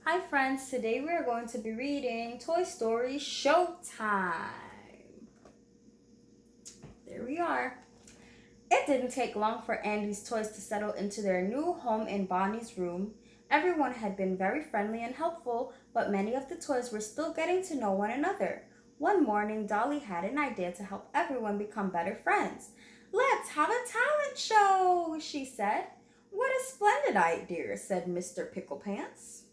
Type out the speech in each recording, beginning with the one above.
Hi friends, today we are going to be reading Toy Story Showtime. There we are. It didn't take long for Andy's toys to settle into their new home in Bonnie's room. Everyone had been very friendly and helpful, but many of the toys were still getting to know one another. One morning, Dolly had an idea to help everyone become better friends. Let's have a talent show, she said. What a splendid idea, said Mr. Picklepants.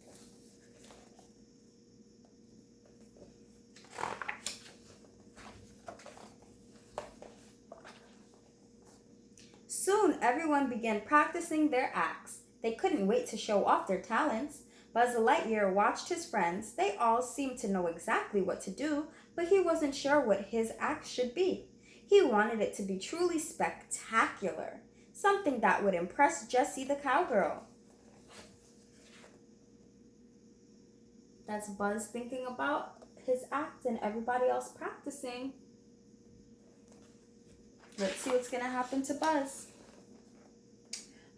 Soon everyone began practicing their acts. They couldn't wait to show off their talents. Buzz Lightyear watched his friends. They all seemed to know exactly what to do, but he wasn't sure what his act should be. He wanted it to be truly spectacular, something that would impress Jessie the cowgirl. That's Buzz thinking about his act and everybody else practicing. Let's see what's going to happen to Buzz.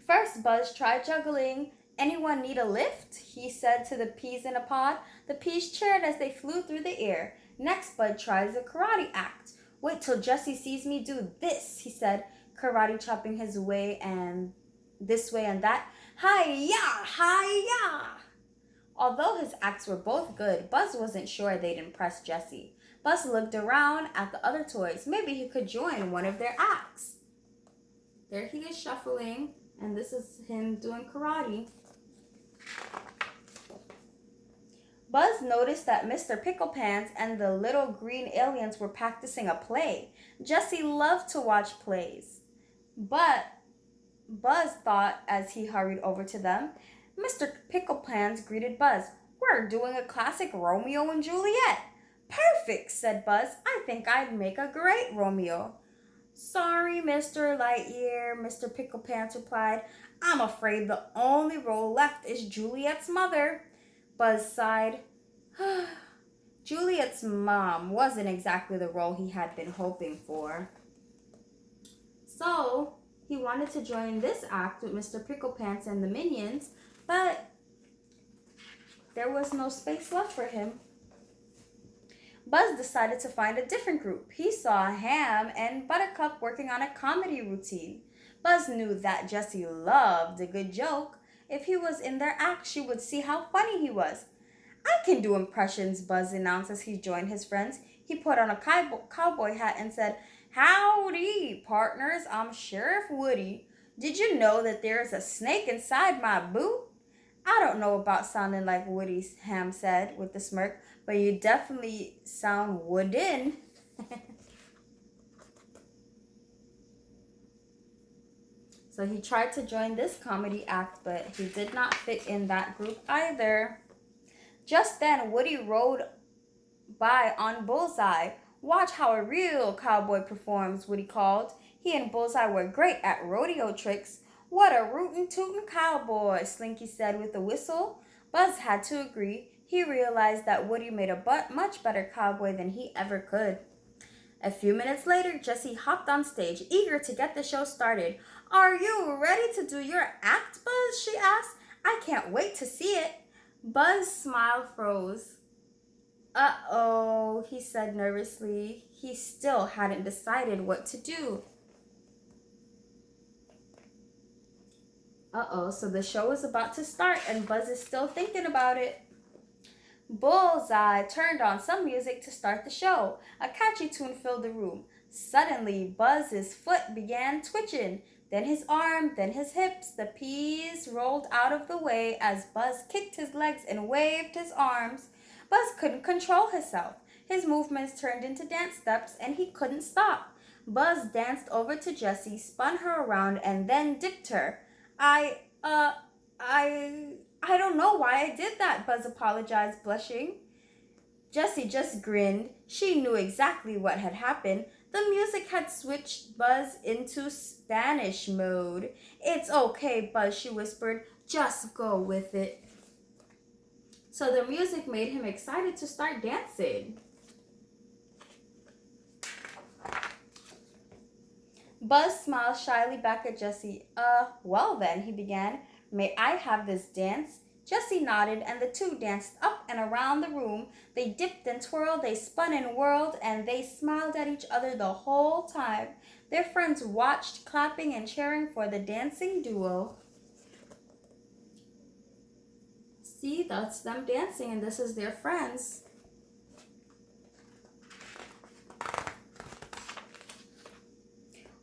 First, Buzz tried juggling. Anyone need a lift? He said to the peas in a pod. The peas cheered as they flew through the air. Next, Bud tries a karate act. Wait till Jessie sees me do this, he said, karate chopping his way and this way and that. Hi-ya! Hi-ya! Although his acts were both good, Buzz wasn't sure they'd impress Jessie. Buzz looked around at the other toys. Maybe he could join one of their acts. There he is shuffling, and this is him doing karate. Buzz noticed that Mr. Picklepants and the little green aliens were practicing a play. Jessie loved to watch plays. But Buzz thought as he hurried over to them. Mr. Picklepants greeted Buzz. We're doing a classic Romeo and Juliet. Perfect, said Buzz. I think I'd make a great Romeo. Sorry, Mr. Lightyear, Mr. Picklepants replied. I'm afraid the only role left is Juliet's mother. Buzz sighed. Juliet's mom wasn't exactly the role he had been hoping for. So, he wanted to join this act with Mr. Picklepants and the Minions, but there was no space left for him. Buzz decided to find a different group. He saw Ham and Buttercup working on a comedy routine. Buzz knew that Jessie loved a good joke. If he was in their act, she would see how funny he was. I can do impressions, Buzz announced as he joined his friends. He put on a cowboy hat and said, Howdy, partners, I'm Sheriff Woody. Did you know that there is a snake inside my boot? I don't know about sounding like Woody, Ham said with a smirk, but you definitely sound wooden. So he tried to join this comedy act, but he did not fit in that group either. Just then, Woody rode by on Bullseye. Watch how a real cowboy performs, Woody called. He and Bullseye were great at rodeo tricks. What a rootin' tootin' cowboy, Slinky said with a whistle. Buzz had to agree. He realized that Woody made a much better cowboy than he ever could. A few minutes later, Jessie hopped on stage, eager to get the show started. Are you ready to do your act, Buzz? She asked. I can't wait to see it. Buzz's smile froze. Uh-oh, he said nervously. He still hadn't decided what to do. Uh-oh, so the show is about to start and Buzz is still thinking about it. Bullseye turned on some music to start the show. A catchy tune filled the room. Suddenly, Buzz's foot began twitching. Then his arm, then his hips. The peas rolled out of the way as Buzz kicked his legs and waved his arms. Buzz couldn't control himself. His movements turned into dance steps and he couldn't stop. Buzz danced over to Jessie, spun her around, and then dipped her. I don't know why I did that, Buzz apologized, blushing. Jessie just grinned. She knew exactly what had happened. The music had switched Buzz into Spanish mode. It's okay, Buzz, she whispered. Just go with it. So the music made him excited to start dancing. Buzz smiled shyly back at Jessie. Well then, he began. May I have this dance? Jessie nodded, and the two danced up and around the room. They dipped and twirled, they spun and whirled, and they smiled at each other the whole time. Their friends watched, clapping and cheering for the dancing duo. See, that's them dancing, and this is their friends.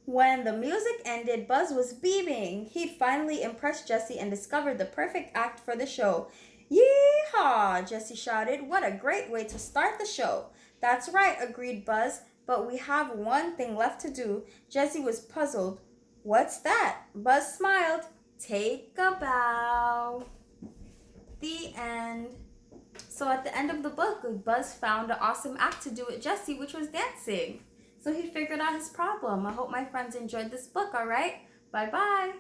When the music ended, Buzz was beaming. He'd finally impressed Jessie and discovered the perfect act for the show. Yee-haw! Jessie shouted. What a great way to start the show. That's right, agreed Buzz, but we have one thing left to do. Jessie was puzzled. What's that? Buzz smiled. Take a bow. The end. So at the end of the book, Buzz found an awesome act to do with Jessie, which was dancing. So he figured out his problem. I hope my friends enjoyed this book, all right? Bye-bye.